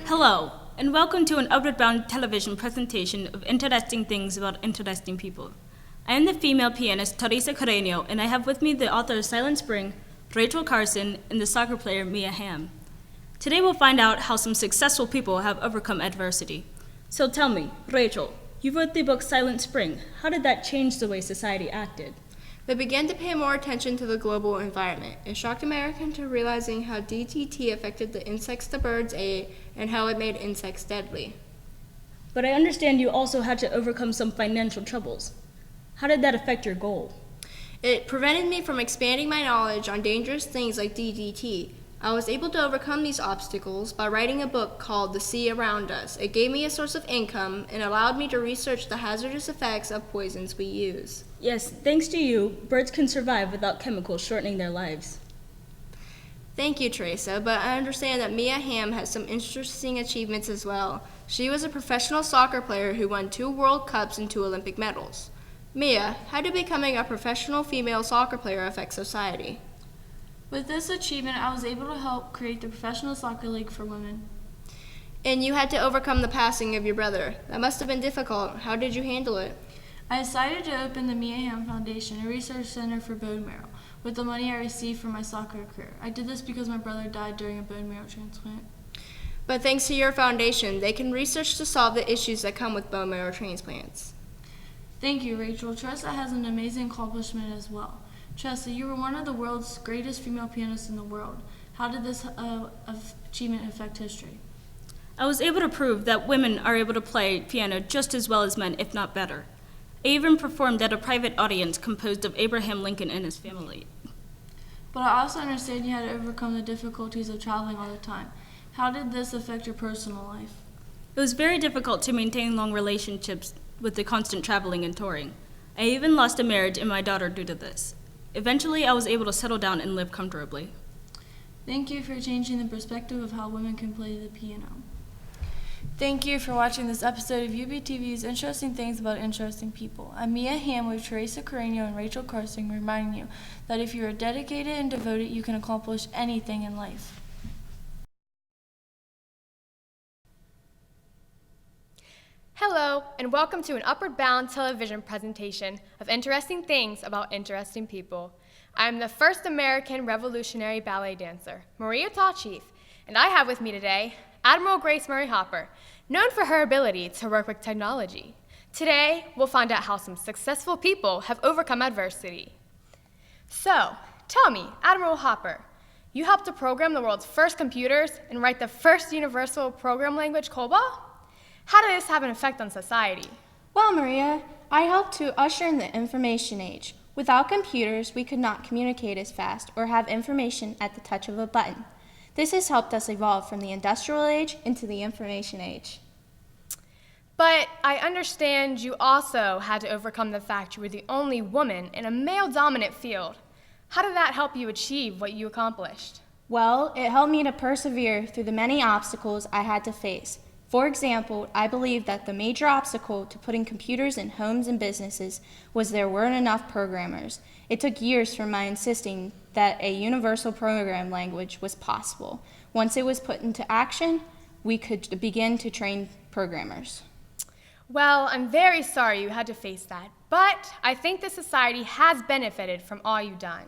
Hello, and welcome to an Outward Bound television presentation of interesting things about interesting people. I am the female pianist Teresa Carreño, and I have with me the author of Silent Spring, Rachel Carson, and the soccer player Mia Hamm. Today we'll find out how some successful people have overcome adversity. So tell me, Rachel, you wrote the book Silent Spring. How did that change the way society acted? They began to pay more attention to the global environment. It shocked Americans to realizing how DDT affected the insects the birds ate and how it made insects deadly. But I understand you also had to overcome some financial troubles. How did that affect your goal? It prevented me from expanding my knowledge on dangerous things like DDT. I was able to overcome these obstacles by writing a book called The Sea Around Us. It gave me a source of income and allowed me to research the hazardous effects of poisons we use. Yes, thanks to you, birds can survive without chemicals shortening their lives. Thank you, Teresa, but I understand that Mia Hamm has some interesting achievements as well. She was a professional soccer player who won 2 World Cups and 2 Olympic medals. Mia, how did becoming a professional female soccer player affect society? With this achievement, I was able to help create the Professional Soccer League for women. And you had to overcome the passing of your brother. That must have been difficult. How did you handle it? I decided to open the Mia Hamm Foundation, a research center for bone marrow, with the money I received from my soccer career. I did this because my brother died during a bone marrow transplant. But thanks to your foundation, they can research to solve the issues that come with bone marrow transplants. Thank you, Rachel. Tressa has an amazing accomplishment as well. Tressa, you were one of the world's greatest female pianists in the world. How did this achievement affect history? I was able to prove that women are able to play piano just as well as men, if not better. I even performed at a private audience composed of Abraham Lincoln and his family. But I also understand you had to overcome the difficulties of traveling all the time. How did this affect your personal life? It was very difficult to maintain long relationships with the constant traveling and touring. I even lost a marriage and my daughter due to this. Eventually, I was able to settle down and live comfortably. Thank you for changing the perspective of how women can play the piano. Thank you for watching this episode of UBTV's Interesting Things About Interesting People. I'm Mia Hamm with Teresa Carreño and Rachel Carson, reminding you that if you are dedicated and devoted, you can accomplish anything in life. Hello, and welcome to an Upward Bound television presentation of interesting things about interesting people. I'm the first American revolutionary ballet dancer, Maria Tallchief, and I have with me today Admiral Grace Murray Hopper, known for her ability to work with technology. Today, we'll find out how some successful people have overcome adversity. So, tell me, Admiral Hopper, you helped to program the world's first computers and write the first universal program language, COBOL? How did this have an effect on society? Well, Maria, I helped to usher in the information age. Without computers, we could not communicate as fast or have information at the touch of a button. This has helped us evolve from the industrial age into the information age. But I understand you also had to overcome the fact you were the only woman in a male-dominant field. How did that help you achieve what you accomplished? Well, it helped me to persevere through the many obstacles I had to face. For example, I believe that the major obstacle to putting computers in homes and businesses was there weren't enough programmers. It took years for my insisting that a universal program language was possible. Once it was put into action, we could begin to train programmers. Well, I'm very sorry you had to face that, but I think the society has benefited from all you've done.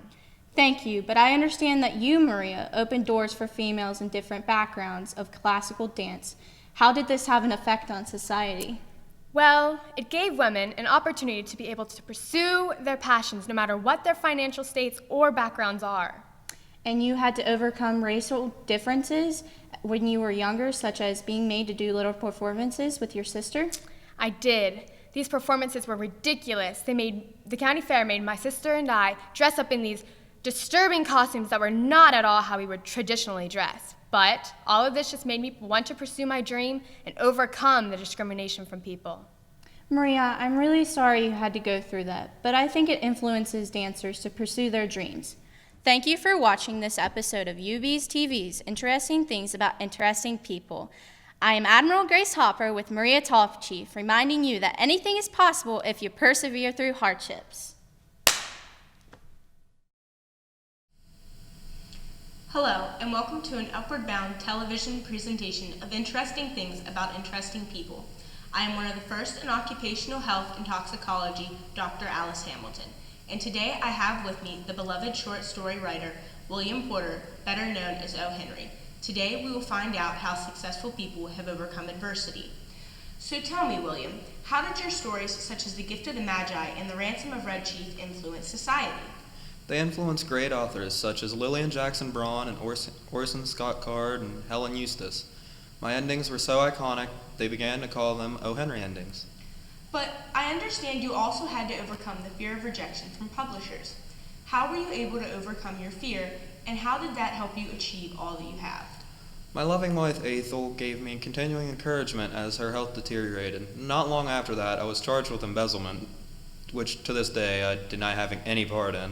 Thank you, but I understand that you, Maria, opened doors for females in different backgrounds of classical dance. How did this have an effect on society? Well, it gave women an opportunity to be able to pursue their passions no matter what their financial states or backgrounds are. And you had to overcome racial differences when you were younger, such as being made to do little performances with your sister? I did. These performances were ridiculous. The county fair made my sister and I dress up in these disturbing costumes that were not at all how we would traditionally dress. But all of this just made me want to pursue my dream and overcome the discrimination from people. Maria, I'm really sorry you had to go through that, but I think it influences dancers to pursue their dreams. Thank you for watching this episode of UB's TV's Interesting Things About Interesting People. I am Admiral Grace Hopper with Maria Tallchief, reminding you that anything is possible if you persevere through hardships. Hello, and welcome to an Upward Bound television presentation of interesting things about interesting people. I am one of the first in occupational health and toxicology, Dr. Alice Hamilton. And today I have with me the beloved short story writer, William Porter, better known as O. Henry. Today we will find out how successful people have overcome adversity. So tell me, William, how did your stories such as The Gift of the Magi and The Ransom of Red Chief influence society? They influenced great authors such as Lillian Jackson Braun and Orson Scott Card and Helen Eustace. My endings were so iconic, they began to call them O. Henry endings. But I understand you also had to overcome the fear of rejection from publishers. How were you able to overcome your fear, and how did that help you achieve all that you have? My loving wife Ethel gave me continuing encouragement as her health deteriorated. Not long after that, I was charged with embezzlement, which to this day I deny having any part in.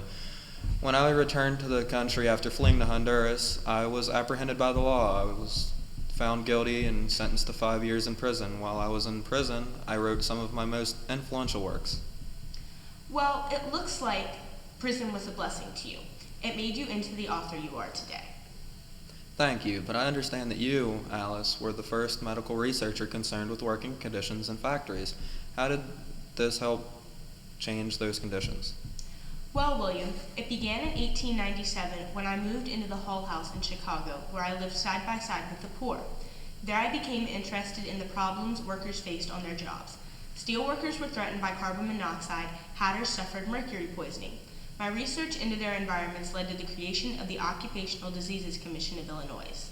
When I returned to the country after fleeing to Honduras, I was apprehended by the law. I was found guilty and sentenced to 5 years in prison. While I was in prison, I wrote some of my most influential works. Well, it looks like prison was a blessing to you. It made you into the author you are today. Thank you, but I understand that you, Alice, were the first medical researcher concerned with working conditions in factories. How did this help change those conditions? Well, William, it began in 1897 when I moved into the Hull House in Chicago, where I lived side by side with the poor. There I became interested in the problems workers faced on their jobs. Steel workers were threatened by carbon monoxide, hatters suffered mercury poisoning. My research into their environments led to the creation of the Occupational Diseases Commission of Illinois.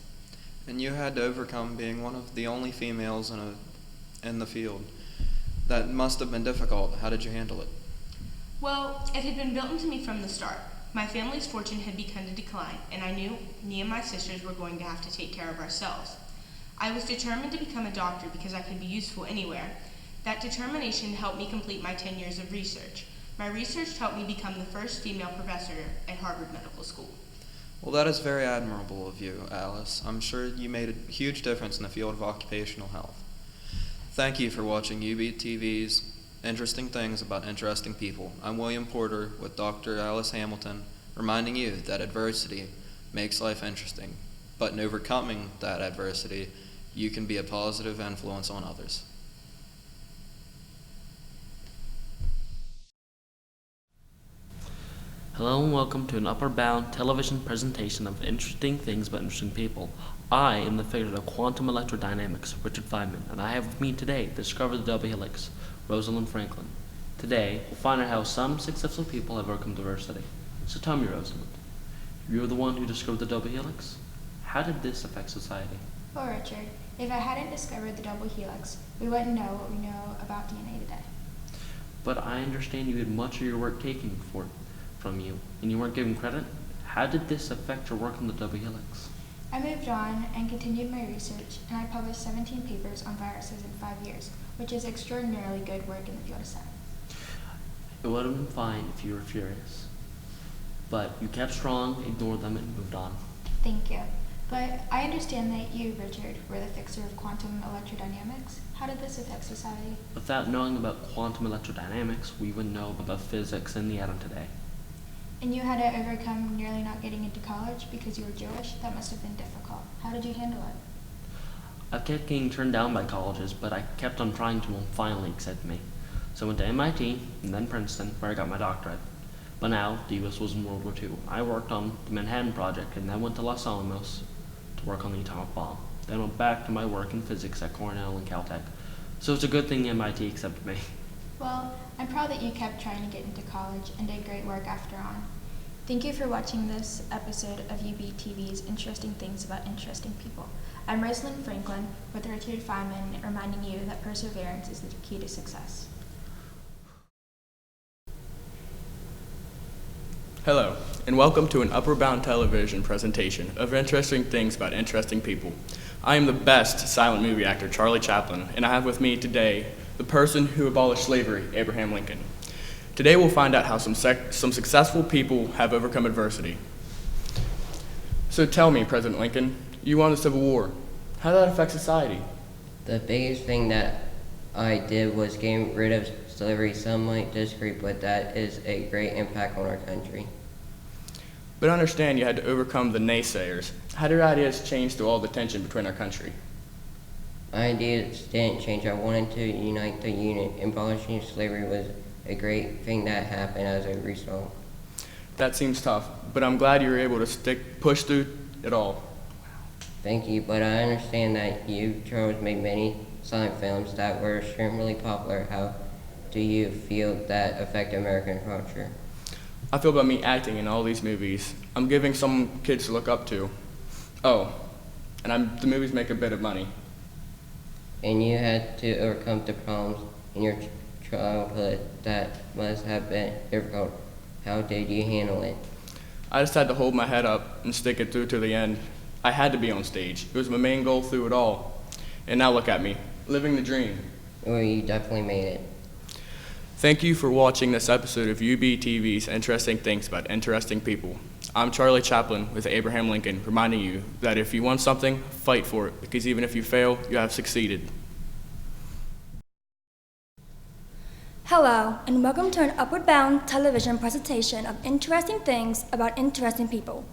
And you had to overcome being one of the only females in the field. That must have been difficult. How did you handle it? Well, it had been built into me from the start. My family's fortune had begun to decline, and I knew me and my sisters were going to have to take care of ourselves. I was determined to become a doctor because I could be useful anywhere. That determination helped me complete my 10 years of research. My research helped me become the first female professor at Harvard Medical School. Well, that is very admirable of you, Alice. I'm sure you made a huge difference in the field of occupational health. Thank you for watching UBTV's Interesting Things About Interesting People. I'm William Porter with Dr. Alice Hamilton, reminding you that adversity makes life interesting, but in overcoming that adversity, you can be a positive influence on others. Hello and welcome to an Upward Bound television presentation of interesting things about interesting people. I am the figure of quantum electrodynamics, Richard Feynman, and I have with me today Discover the Double Helix, Rosalind Franklin. Today, we'll find out how some successful people have overcome diversity. So tell me, Rosalind, you're the one who discovered the double helix. How did this affect society? Well, Richard, if I hadn't discovered the double helix, we wouldn't know what we know about DNA today. But I understand you had much of your work taken from you, and you weren't given credit. How did this affect your work on the double helix? I moved on and continued my research, and I published 17 papers on viruses in 5 years, which is extraordinarily good work in the field of science. It would have been fine if you were furious. But you kept strong, ignored them, and moved on. Thank you. But I understand that you, Richard, were the fixer of quantum electrodynamics. How did this affect society? Without knowing about quantum electrodynamics, we wouldn't know about physics and the atom today. And you had to overcome nearly not getting into college because you were Jewish? That must have been difficult. How did you handle it? I kept getting turned down by colleges, but I kept on trying to finally accept me. So I went to MIT and then Princeton, where I got my doctorate. But now, the U.S. was in World War II. I worked on the Manhattan Project and then went to Los Alamos to work on the atomic bomb. Then went back to my work in physics at Cornell and Caltech. So it's a good thing MIT accepted me. Well, I'm proud that you kept trying to get into college and did great work after on. Thank you for watching this episode of UBTV's Interesting Things About Interesting People. I'm Rosalind Franklin with Richard Feynman, reminding you that perseverance is the key to success. Hello, and welcome to an Upward Bound television presentation of interesting things about interesting people. I am the best silent movie actor, Charlie Chaplin, and I have with me today the person who abolished slavery, Abraham Lincoln. Today we'll find out how some successful people have overcome adversity. So tell me, President Lincoln, you won the Civil War. How did that affect society? The biggest thing that I did was getting rid of slavery. Some might disagree, but that is a great impact on our country. But I understand you had to overcome the naysayers. How did your ideas change through all the tension between our country? My ideas didn't change. I wanted to unite the Union. Abolishing slavery was a great thing that happened as a result. That seems tough, but I'm glad you were able to push through it all. Thank you, but I understand that you, Charles, made many silent films that were extremely popular. How do you feel that affected American culture? I feel about me acting in all these movies. I'm giving some kids to look up to. Oh, and the movies make a bit of money. And you had to overcome the problems in your childhood. That must have been difficult. How did you handle it? I just had to hold my head up and stick it through to the end. I had to be on stage. It was my main goal through it all. And now look at me, living the dream. Well, you definitely made it. Thank you for watching this episode of UBTV's Interesting Things About Interesting People. I'm Charlie Chaplin with Abraham Lincoln, reminding you that if you want something, fight for it, because even if you fail, you have succeeded. Hello, and welcome to an Upward Bound television presentation of interesting things about interesting people.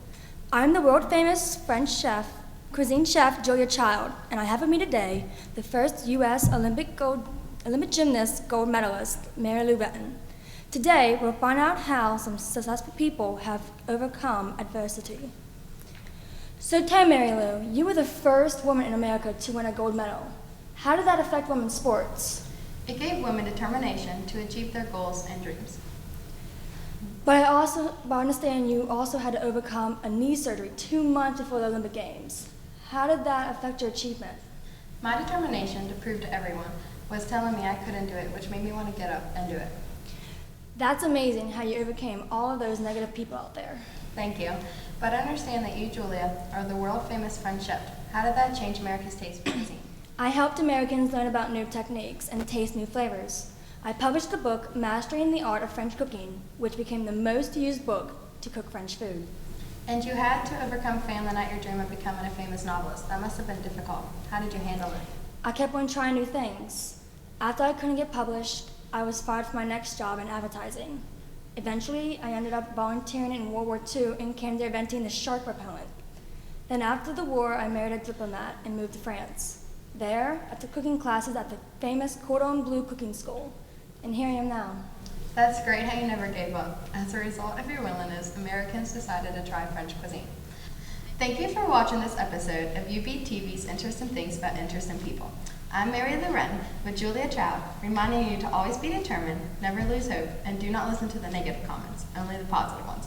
I'm the world-famous French cuisine chef, Julia Child, and I have with me today the first U.S. Olympic gymnast gold medalist, Mary Lou Retton. Today, we'll find out how some successful people have overcome adversity. So tell Mary Lou, you were the first woman in America to win a gold medal. How did that affect women's sports? It gave women determination to achieve their goals and dreams. But I understand you also had to overcome a knee surgery 2 months before the Olympic Games. How did that affect your achievement? My determination to prove to everyone was telling me I couldn't do it, which made me want to get up and do it. That's amazing how you overcame all of those negative people out there. Thank you. But I understand that you, Julia, are the world-famous French chef. How did that change America's taste for cuisine? I helped Americans learn about new techniques and taste new flavors. I published the book, Mastering the Art of French Cooking, which became the most used book to cook French food. And you had to overcome failing at your dream of becoming a famous novelist. That must have been difficult. How did you handle it? I kept on trying new things. After I couldn't get published, I was fired for my next job in advertising. Eventually, I ended up volunteering in World War II and came there inventing the shark repellent. Then after the war, I married a diplomat and moved to France. There, I took cooking classes at the famous Cordon Bleu cooking school, and here I am now. That's great how you never gave up. As a result of your willingness, Americans decided to try French cuisine. Thank you for watching this episode of UBTV's Interesting Things About Interesting People. I'm Mary Lou Retton with Julia Child, reminding you to always be determined, never lose hope, and do not listen to the negative comments, only the positive ones.